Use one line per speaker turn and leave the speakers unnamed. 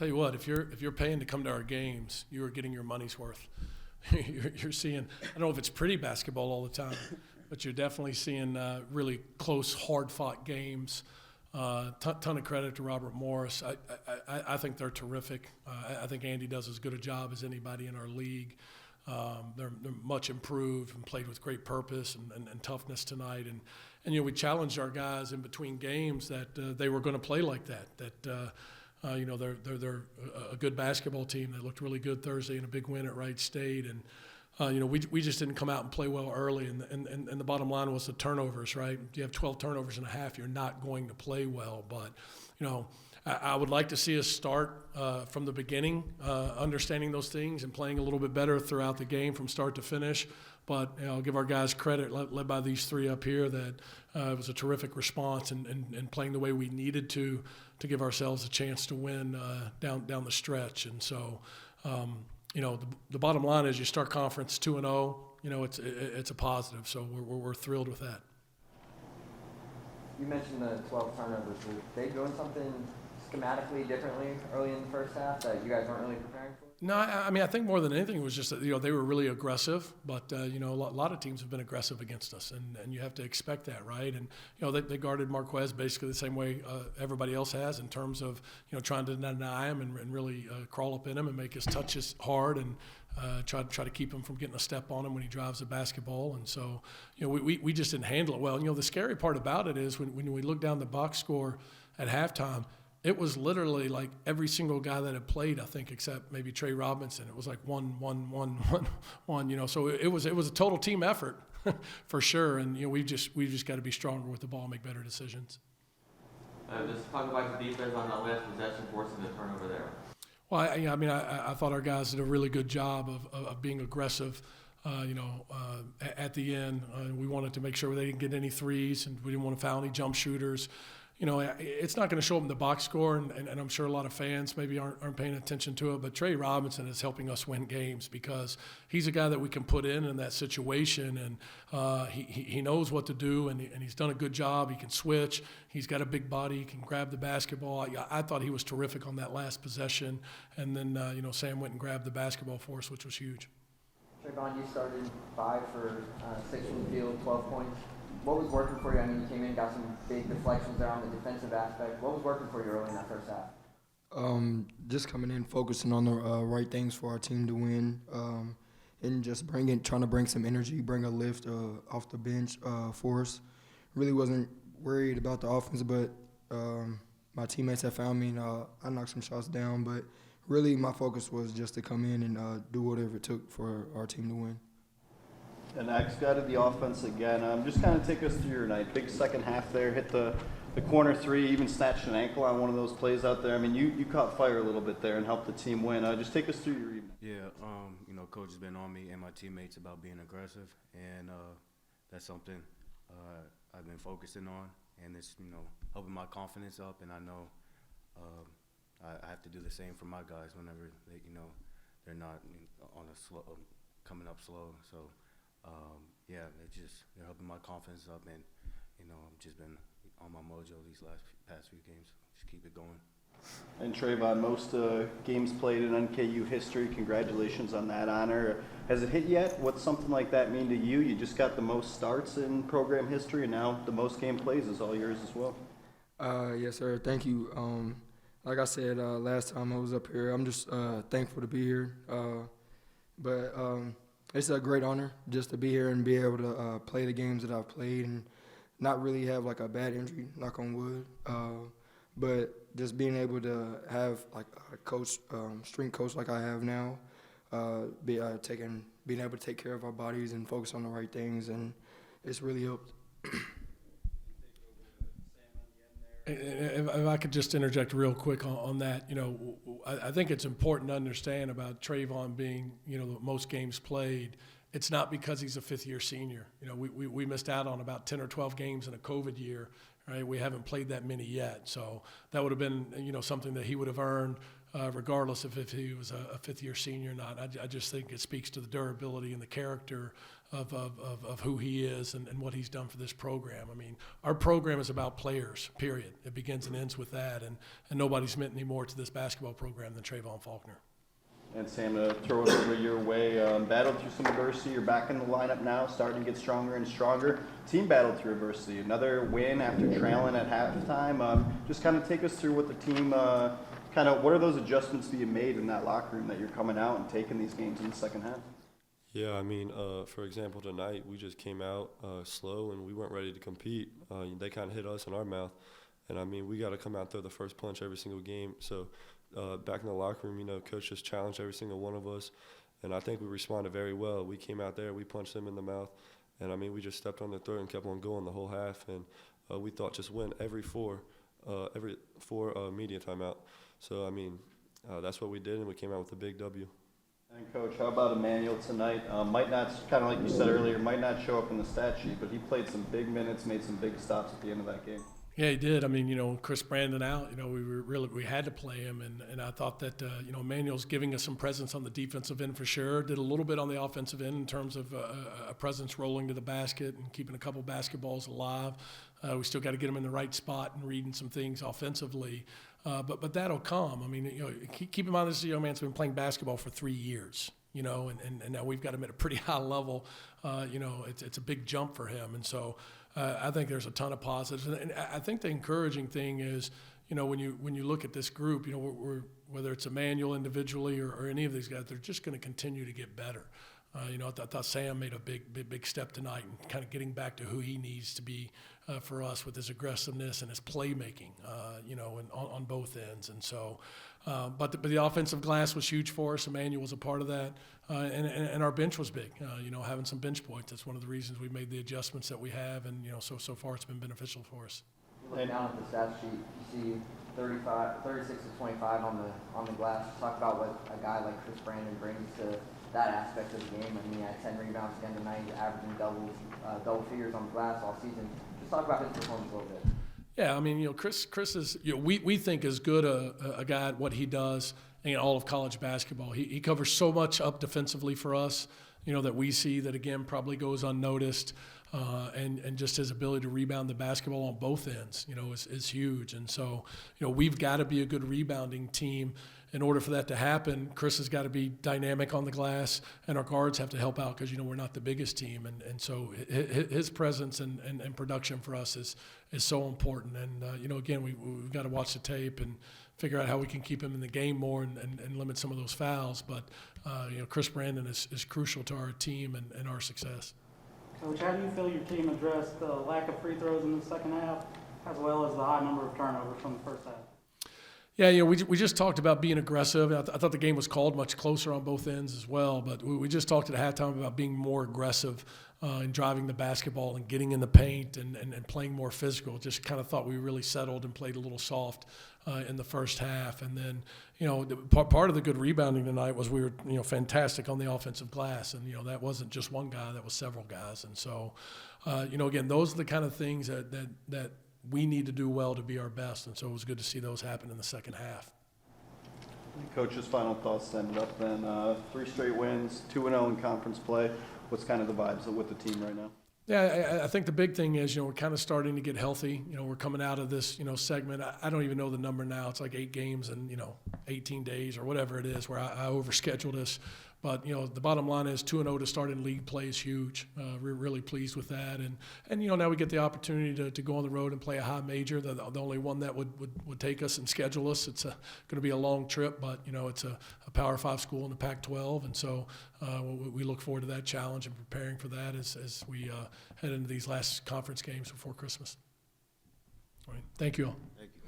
Tell you what, if you're paying to come to our games, you are getting your money's worth. you're seeing, I don't know if it's pretty basketball all the time, but you're definitely seeing really close, hard-fought games. Ton of credit to Robert Morris. I think they're terrific. I think Andy does as good a job as anybody in our league. They're much improved and played with great purpose and toughness tonight. And we challenged our guys in between games that they were going to play like that. They're a good basketball team. They looked really good Thursday in a big win at Wright State. And we just didn't come out and play well early, and the bottom line was the turnovers, right? If you have 12 turnovers in a half, you're not going to play well. But, I would like to see us start from the beginning, understanding those things and playing a little bit better throughout the game from start to finish. But I'll give our guys credit, led by these three up here, that it was a terrific response and playing the way we needed to give ourselves a chance to win down the stretch. And so, the bottom line is you start conference 2-0. It's a positive. So we're thrilled with that.
You mentioned the 12 turnovers. Were they doing something schematically differently early in the first half that you guys weren't really preparing for?
No, I think more than anything it was just that they were really aggressive, but a lot of teams have been aggressive against us, and you have to expect that, right? And they guarded Marquez basically the same way everybody else has in terms of trying to deny him and really crawl up in him and make his touches hard and try to keep him from getting a step on him when he drives the basketball. And so we just didn't handle it well. The scary part about it is when we look down the box score at halftime, it was literally like every single guy that had played, I think, except maybe Trey Robinson. It was like one. So it was a total team effort for sure. And we've just got to be stronger with the ball and make better decisions.
Just talk about the defense on that last possession, forcing the turnover there.
Well, I thought our guys did a really good job of being aggressive. At the end, we wanted to make sure they didn't get any threes, and we didn't want to foul any jump shooters. It's not going to show up in the box score, and I'm sure a lot of fans maybe aren't paying attention to it, but Trey Robinson is helping us win games because he's a guy that we can put in that situation, and he knows what to do, and he's done a good job. He can switch. He's got a big body. He can grab the basketball. I thought he was terrific on that last possession, and then, Sam went and grabbed the basketball for us, which was huge.
Trevon, you started 5 for 6 from the field, 12 points. What was working for you? You came in, got some big deflections there on the defensive aspect. What was working for you early in that first half?
Just coming in, focusing on the right things for our team to win, and just trying to bring some energy, bring a lift off the bench for us. Really wasn't worried about the offense, but my teammates have found me, and I knocked some shots down. But really, my focus was just to come in and do whatever it took for our team to win.
And X got to the offense again. Just kind of take us through your night. Big second half there, hit the corner three, even snatched an ankle on one of those plays out there. You caught fire a little bit there and helped the team win. Just take us through your evening.
Yeah, Coach has been on me and my teammates about being aggressive, and that's something I've been focusing on, and it's, helping my confidence up, and I know I have to do the same for my guys whenever they're not on a slow, coming up slow. So. They're helping my confidence up, and I've just been on my mojo these past few games. Just keep it going.
And Trevon, most games played in NKU history. Congratulations on that honor. Has it hit yet? What's something like that mean to you? You just got the most starts in program history, and now the most game plays is all yours as well.
Yes, sir. Thank you. Like I said last time I was up here, I'm just thankful to be here. It's a great honor just to be here and be able to play the games that I've played and not really have like a bad injury, knock on wood. But just being able to have like a coach, strength coach like I have now, being able to take care of our bodies and focus on the right things, and it's really helped.
If I could just interject real quick on that, I think it's important to understand about Trevon being, the most games played. It's not because he's a fifth-year senior. We missed out on about 10 or 12 games in a COVID year, right? We haven't played that many yet. So that would have been, something that he would have earned regardless of if he was a fifth-year senior or not. I just think it speaks to the durability and the character of who he is and what he's done for this program. I mean, our program is about players, period. It begins and ends with that, and nobody's meant any more to this basketball program than Trevon Faulkner.
And Sam, to throw it over your way, battled through some adversity. You're back in the lineup now, starting to get stronger and stronger. Team battled through adversity. Another win after trailing at halftime. Just kind of take us through what the team, what are those adjustments being made in that locker room that you're coming out and taking these games in the second half?
Yeah, I mean, for example, tonight we just came out slow and we weren't ready to compete. They kind of hit us in our mouth. And, I mean, we got to come out throw the first punch every single game. So, back in the locker room, Coach just challenged every single one of us, and I think we responded very well. We came out there, we punched them in the mouth, and, I mean, we just stepped on their throat and kept on going the whole half, and we thought just win every four media timeout. So, I mean, that's what we did, and we came out with a big W.
And, Coach, how about Emmanuel tonight? Might not, kind of like you said earlier, might not show up in the stat sheet, but he played some big minutes, made some big stops at the end of that game.
Yeah, he did. I mean, Chris Brandon out, we had to play him, and I thought that, Emmanuel's giving us some presence on the defensive end for sure. Did a little bit on the offensive end in terms of a presence rolling to the basket and keeping a couple basketballs alive. We still got to get him in the right spot and reading some things offensively. But that'll come. I mean, keep in mind this young man's been playing basketball for 3 years, and now we've got him at a pretty high level. It's a big jump for him. And so I think there's a ton of positives. And I think the encouraging thing is, when you look at this group, whether it's Emmanuel individually or any of these guys, they're just going to continue to get better. I thought Sam made a big step tonight and kind of getting back to who he needs to be for us with his aggressiveness and his playmaking, and on both ends. And so, but the offensive glass was huge for us. Emmanuel was a part of that, and our bench was big. Having some bench points. That's one of the reasons we made the adjustments that we have, and so far it's been beneficial for us.
You look down at the stat sheet, you see 36 to 25 on the glass. Talk about what a guy like Chris Brandon brings to that aspect of the game. I mean, he had 10 rebounds again tonight, averaging double figures on the glass all season. Just talk about his performance a little bit.
Yeah, I mean, Chris is, we think as good a guy at what he does in all of college basketball. He covers so much up defensively for us, that we see that, again, probably goes unnoticed. And just his ability to rebound the basketball on both ends, is huge. And so, we've got to be a good rebounding team. In order for that to happen, Chris has got to be dynamic on the glass, and our guards have to help out because, we're not the biggest team. And so his presence and production for us is so important. And, again, we've got to watch the tape and figure out how we can keep him in the game more and limit some of those fouls. But, Chris Brandon is crucial to our team and our success.
Coach, how do you feel your team addressed the lack of free throws in the second half, as well as the high number of turnovers from the first half?
Yeah, we just talked about being aggressive. I thought the game was called much closer on both ends as well, but we just talked at halftime about being more aggressive in driving the basketball and getting in the paint and playing more physical. Just kind of thought we really settled and played a little soft in the first half. And then, part of the good rebounding tonight was we were, fantastic on the offensive glass. And, that wasn't just one guy, that was several guys. And so, again, those are the kind of things that we need to do well to be our best. And so it was good to see those happen in the second half.
Coach's final thoughts to end up then. 3 straight wins, 2-0 in conference play. What's kind of the vibes with the team right now?
Yeah, I think the big thing is, we're kind of starting to get healthy. We're coming out of this, segment. I don't even know the number now. It's like 8 games in, 18 days or whatever it is where I overscheduled us. But, the bottom line is 2-0 to start in league play is huge. We're really pleased with that. And now we get the opportunity to go on the road and play a high major, the only one that would take us and schedule us. It's going to be a long trip, but, it's a Power 5 school in the Pac-12. And so we look forward to that challenge and preparing for that as we head into these last conference games before Christmas. All right. Thank you all.
Thank you.